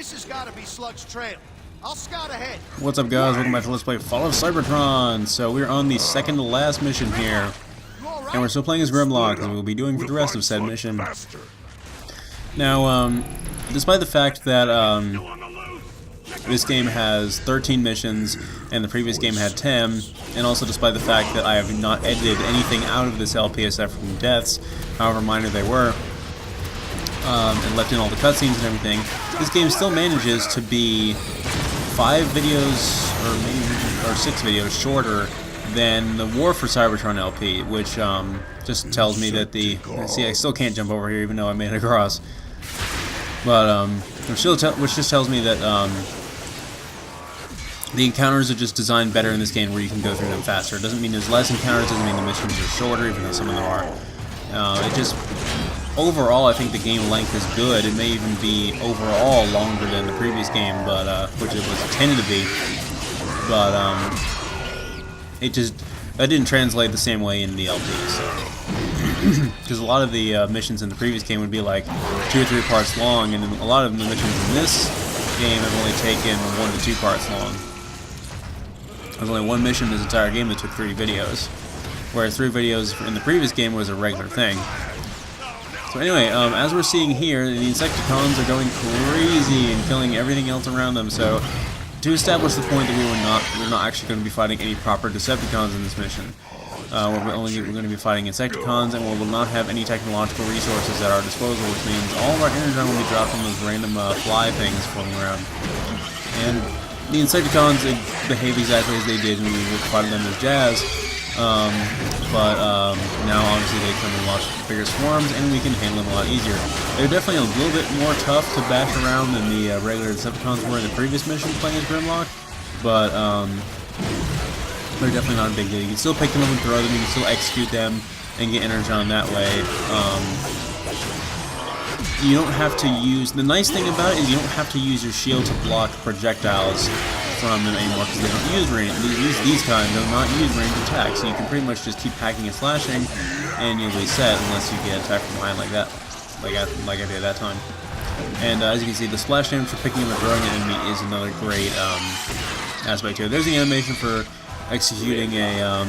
This has got to be Slug's trail. I'll scout ahead. What's up, guys? Welcome back to Let's Play Fall of Cybertron. So we're on the second to last mission here, and we're still playing as Grimlock, as we'll be doing for the rest of said mission. Now, despite the fact that this game has 13 missions and the previous game had 10, and also despite the fact that I have not edited anything out of this LP except from deaths, however minor they were, and left in all the cutscenes and everything, this game still manages to be 5 videos or 6 videos shorter than the War for Cybertron LP, which just tells me that see, I still can't jump over here even though I made it across, but which just tells me that the encounters are just designed better in this game, where you can go through them faster. It doesn't mean there's less encounters, doesn't mean the missions are shorter, even though some of them are. It just, overall, I think the game length is good. It may even be overall longer than the previous game, but which it was intended to be. But that didn't translate the same way in the LP. So, because a lot of the missions in the previous game would be like 2 or 3 parts long, and a lot of the missions in this game have only taken 1 to 2 parts long. There's only one mission in this entire game that took 3 videos, whereas 3 videos in the previous game was a regular thing. So anyway, as we're seeing here, the Insecticons are going crazy and killing everything else around them. So to establish the point that we're not actually going to be fighting any proper Decepticons in this mission. We're going to be fighting Insecticons, and we will not have any technological resources at our disposal, which means all of our energon will be dropped from those random fly things floating around. And the Insecticons behave exactly as they did when we fought them as Jazz, but now obviously they come in much bigger swarms, and we can handle them a lot easier. They're definitely a little bit more tough to bash around than the regular Decepticons were in the previous mission playing as Grimlock, but they're definitely not a big deal. You can still pick them up and throw them, you can still execute them and get energon that way. You don't have to use, the nice thing about it is you don't have to use your shield to block projectiles from them anymore, because they don't use range. These kind do not use ranged attacks, so you can pretty much just keep hacking and slashing, and you'll be set unless you get attacked from behind like that, like I did that time. And as you can see, the splash damage for picking up and throwing an enemy is another great aspect here. There's the animation for executing a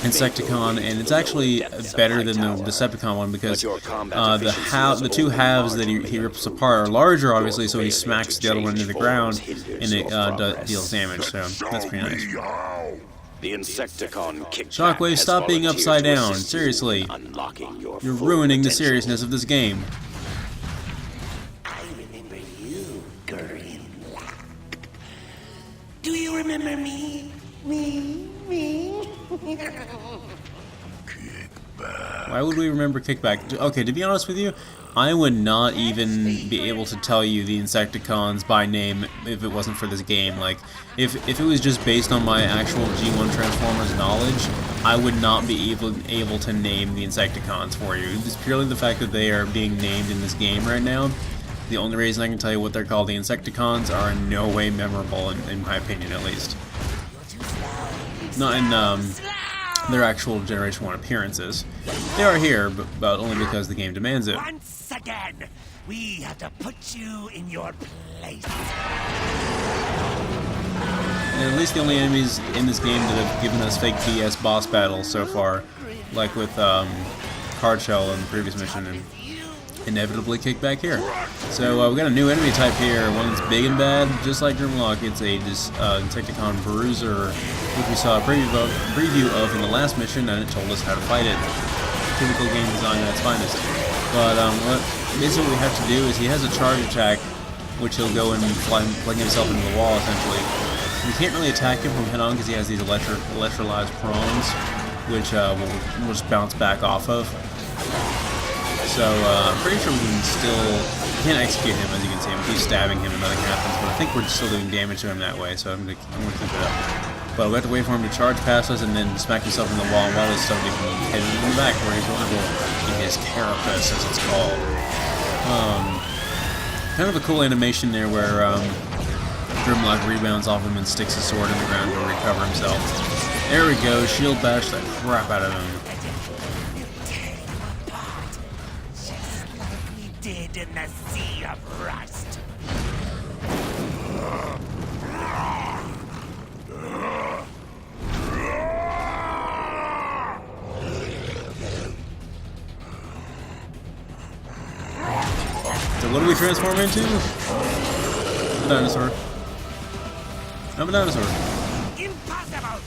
Insecticon, and it's actually better than the Decepticon one, because the 2 halves that he rips apart are larger, obviously, so he smacks the other one into the ground, and it deals damage, so that's pretty nice. The Insecticon Shockwave, stop being upside down, seriously. You're ruining the seriousness of this game. I remember you, Grimlock. Do you remember me? Me. Why would we remember Kickback? Okay, to be honest with you, I would not even be able to tell you the Insecticons by name if it wasn't for this game. Like, if it was just based on my actual G1 Transformers knowledge, I would not be able to name the Insecticons for you. It's purely the fact that they are being named in this game right now. The only reason I can tell you what they're called, the Insecticons, are in no way memorable, in my opinion at least. Not in their actual Generation 1 appearances. They are here, but only because the game demands it. Once again, we have to put you in your place. And at least the only enemies in this game that have given us fake BS boss battles so far, like with Hardshell in the previous mission, and inevitably Kickback here. So we got a new enemy type here, one that's big and bad, just like Grimlock. It's a Insecticon Bruiser, which we saw a preview of in the last mission, and it told us how to fight it. Typical game design at its finest. But basically what we have to do is he has a charge attack, which he'll go and fling himself into the wall, essentially. We can't really attack him from head on because he has these electrolyzed prongs, which we'll just bounce back off of. So I'm pretty sure we can't execute him, as you can see. We keep stabbing him and nothing happens, but I think we're still doing damage to him that way, so I'm gonna keep it up. But we have to wait for him to charge past us and then smack himself in the wall, while his somebody can head in the back where he's vulnerable in his carapace, as it's called. Kind of a cool animation there where Grimlock rebounds off him and sticks his sword in the ground to recover himself. There we go, shield bash the crap out of him. Did in the Sea of Rust. So what do we transform into? A dinosaur. I'm a dinosaur. Impossible!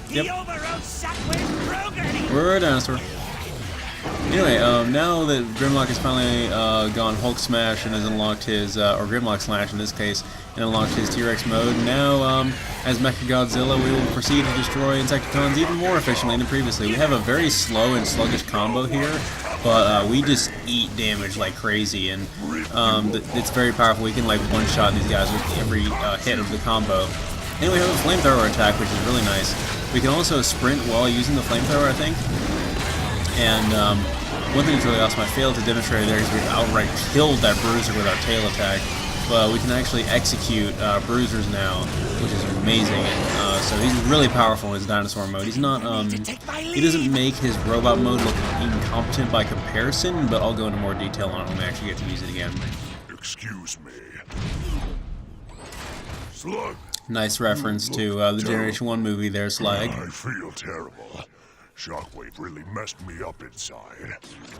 Yep. He overrode Shockwave's programming! We're a dinosaur. Anyway, now that Grimlock has finally gone Hulk Smash and has unlocked his, or Grimlock Slash in this case, and unlocked his T-Rex mode, now as Mechagodzilla we will proceed to destroy Insecticons even more efficiently than previously. We have a very slow and sluggish combo here, but we just eat damage like crazy, and it's very powerful. We can like one-shot these guys with every hit of the combo. And we have a flamethrower attack, which is really nice. We can also sprint while using the flamethrower, I think. And one thing that's really awesome, I failed to demonstrate there is we've outright killed that bruiser with our tail attack. But we can actually execute bruisers now, which is amazing. And, so he's really powerful in his dinosaur mode. He's not, he doesn't make his robot mode look incompetent by comparison, but I'll go into more detail on it when we actually get to use it again. Excuse me. Slug. Nice reference to the Generation 1 movie there, Slag. I feel terrible. Shockwave really messed me up inside,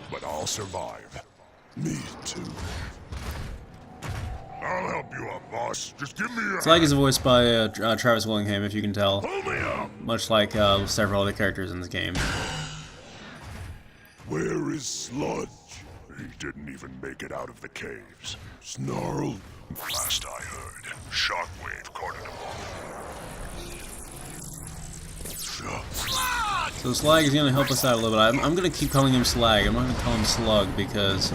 but I'll survive. Me too. I'll help you up, boss. Just give me a Slag is voiced by Travis Willingham, if you can tell. Pull me up. Much like several other characters in this game. Where is Sludge? He didn't even make it out of the caves. Snarl? Last I heard, Shockwave carted him off. So Slag is going to help us out a little bit. I'm going to keep calling him Slag. I'm not going to call him Slug because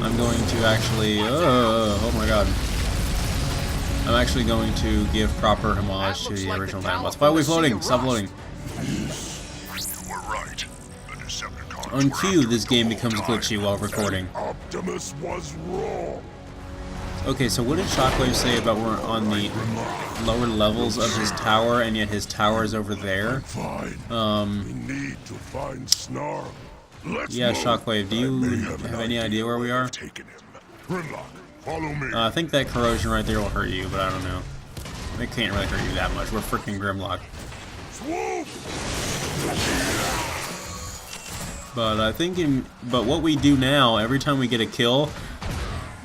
I'm going to actually... oh my god. I'm actually going to give proper homage to the original Dinobots. Why are we floating? Stop floating. You were right. The Decepticons On were cue, after this me game the becomes whole glitchy time, while recording. and Optimus was wrong. Okay, so what did Shockwave say about we're on the lower levels of his tower, and yet his tower is over there? Fine. We need to find Snarl. Let's Yeah, move. Shockwave, do you have any idea where we are? Taken him. Grimlock, follow me. I think that corrosion right there will hurt you, but I don't know. It can't really hurt you that much. We're freaking Grimlock. Swoop! But I think but what we do now, every time we get a kill,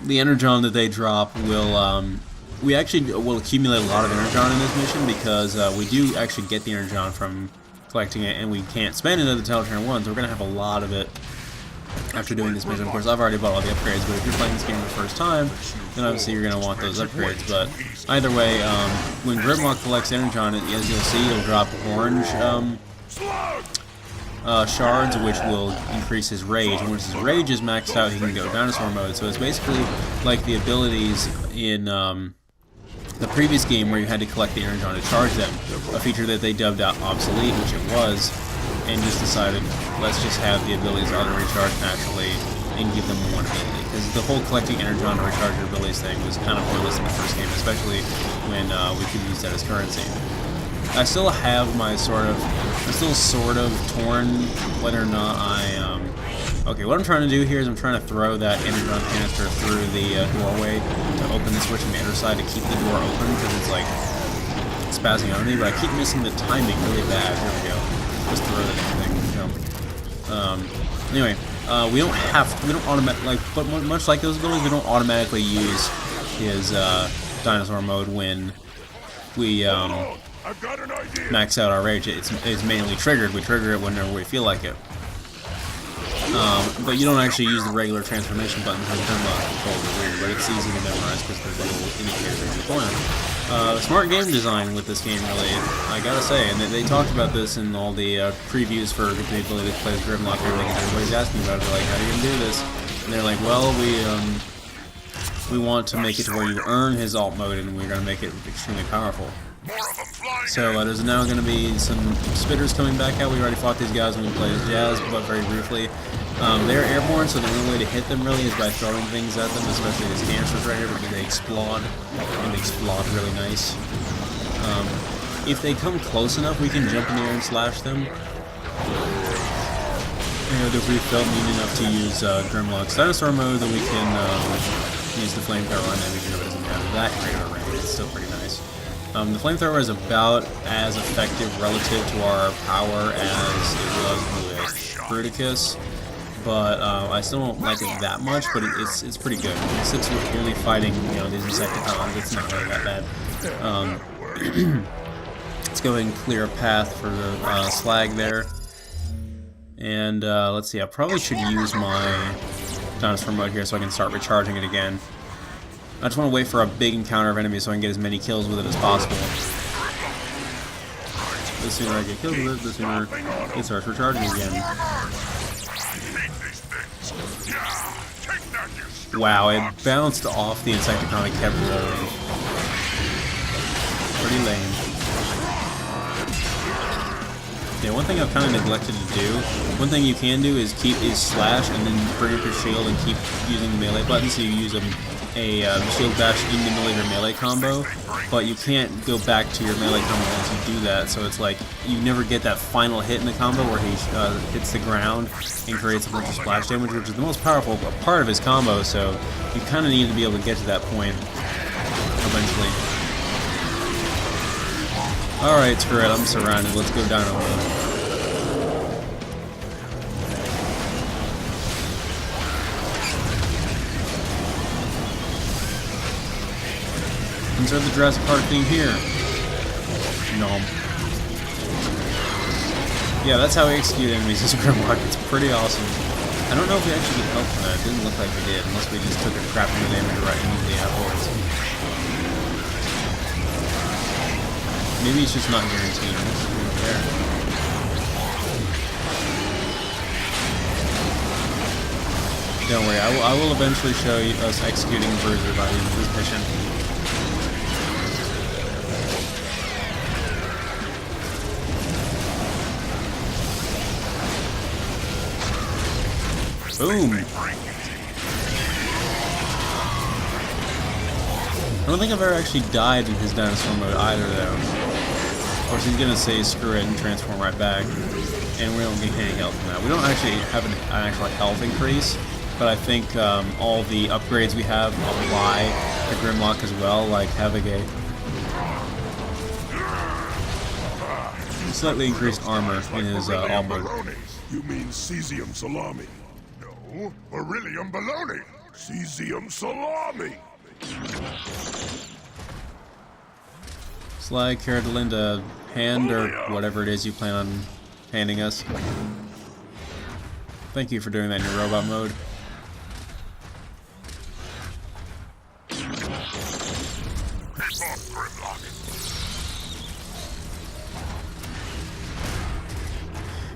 the energon that they drop will, we actually will accumulate a lot of energon in this mission because we do actually get the energon from collecting it, and we can't spend it at the Telltale 1, so we're going to have a lot of it after doing this mission. Of course, I've already bought all the upgrades, but if you're playing this game for the first time, then obviously you're going to want those upgrades. But either way, when Grimlock collects energon, as you'll see, it'll drop orange shards, which will increase his rage. And once his rage is maxed out, he can go dinosaur mode. So it's basically like the abilities in the previous game where you had to collect the energon to charge them, a feature that they dubbed out obsolete, which it was, and just decided, let's just have the abilities auto recharge naturally and give them one ability. Because the whole collecting energon to recharge your abilities thing was kind of pointless in the first game, especially when we could use that as currency. I still have my I'm still sort of torn whether or not okay, what I'm trying to do here is I'm trying to throw that energon canister through the doorway to open the switch on the other side to keep the door open because it's like spazzing on me, but I keep missing the timing really bad. There we go. Just throw that thing. Anyway, we don't automatically, but much like those abilities, we don't automatically use his dinosaur mode when we I've got an idea. max out our rage. It's manually triggered. We trigger it whenever we feel like it. But you don't actually use the regular transformation button because Grimlock controls are weird, but it's easy to memorize because there's little indicators that you're going. Smart game design with this game, really, I gotta say, and they talked about this in all the previews for the ability to play as Grimlock and everything. Everybody's asking about it. They're like, how are you gonna do this? And they're like, well, we want to make it to where you earn his alt mode, and we're gonna make it extremely powerful. So there's now going to be some spitters coming back out. We already fought these guys when we played as Jazz, but very briefly. They're airborne, so the only way to hit them really is by throwing things at them, especially these canisters right here, because they explode, and they explode really nice. If they come close enough, we can jump in the air and slash them. And if we felt neat enough to use Grimlock's dinosaur mode, then we can use the flamethrower on them, even though it doesn't have that great of a range. It's still pretty nice. The flamethrower is about as effective relative to our power as it was with Bruticus, but I still don't like it that much. But it's pretty good. Since we're only fighting, you know, these Insecticons, it's not really that bad. Let's go ahead and clear a path for the slag there. And let's see, I probably should use my dinosaur mode here so I can start recharging it again. I just want to wait for a big encounter of enemies so I can get as many kills with it as possible. The sooner I get kills with it, the sooner it starts recharging again. Wow, it bounced off the Insecticon and kept rolling. Pretty lame. Yeah, one thing I've kind of neglected to do, one thing you can do is slash and then bring up your shield and keep using the melee button, so you use a shield bash in the middle of your melee combo, but you can't go back to your melee combo once you do that, so it's like you never get that final hit in the combo where he hits the ground and creates a bunch of splash damage, which is the most powerful part of his combo, so you kind of need to be able to get to that point eventually. Alright, screw it, I'm surrounded. Let's go down on them. Insert the Jurassic Park theme here. Nom. Yeah, that's how we execute enemies as Grimlock. It's pretty awesome. I don't know if we actually get help from that. It didn't look like we did, unless we just took a crap ton of damage right immediately afterwards. Maybe it's just not guaranteed. There. Don't worry, I will eventually show you us executing Bruiser by the end of this mission. Boom! I don't think I've ever actually died in his dinosaur mode either, though. Of course, he's gonna say screw it and transform right back, and we don't get any health from that. We don't actually have an actual health increase, but I think all the upgrades we have apply to Grimlock as well, like having a slightly increased armor in his all mode. You mean cesium salami? No, beryllium baloney. Cesium salami. Slag, Caradalinda, hand, or whatever it is you plan on handing us. Thank you for doing that in your robot mode.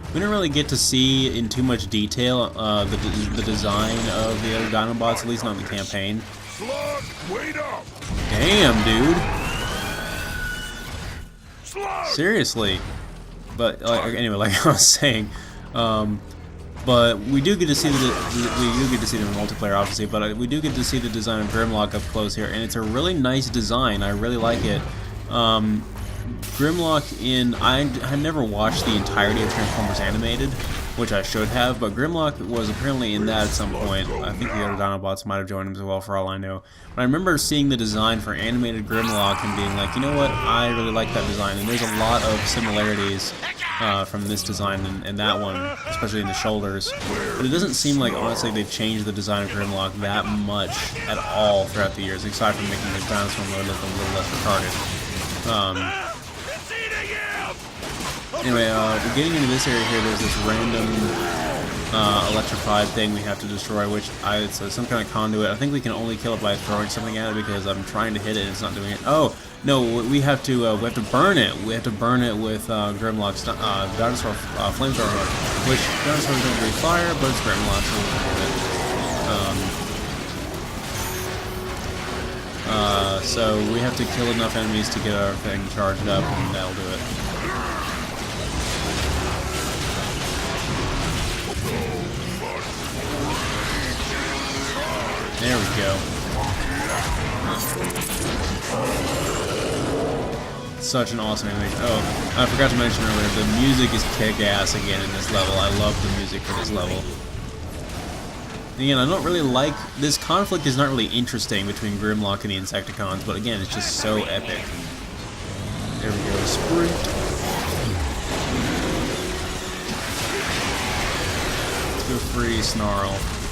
We didn't really get to see in too much detail the design of the other Dinobots, at least not in the campaign. Slug, wait up! Damn, dude! Slug! Seriously. But anyway, like I was saying, but we do get to see them in multiplayer, obviously. But we do get to see the design of Grimlock up close here, and it's a really nice design. I really like it. Grimlock I had never watched the entirety of Transformers Animated, which I should have, but Grimlock was apparently in that at some point. I think the other Dinobots might have joined him as well, for all I know. But I remember seeing the design for animated Grimlock and being like, you know what, I really like that design, and there's a lot of similarities from this design and that one, especially in the shoulders. But it doesn't seem like, honestly, they've changed the design of Grimlock that much at all throughout the years, aside from making this dinosaur mode look a little less retarded. Anyway, getting into this area here, there's this random electrified thing we have to destroy, which it's some kind of conduit. I think we can only kill it by throwing something at it because I'm trying to hit it and it's not doing it. Oh no, we have to burn it. We have to burn it with Grimlock's dinosaur flamethrower, which dinosaurs don't breathe fire, but it's Grimlock, so we'll do it. So we have to kill enough enemies to get our thing charged up, and that'll do it. There we go. Such an awesome animation. Oh, I forgot to mention earlier, the music is kick-ass again in this level. I love the music for this level. Again, I don't really like... This conflict is not really interesting between Grimlock and the Insecticons, but again, it's just so epic. There we go, sprint. Let's go free Snarl.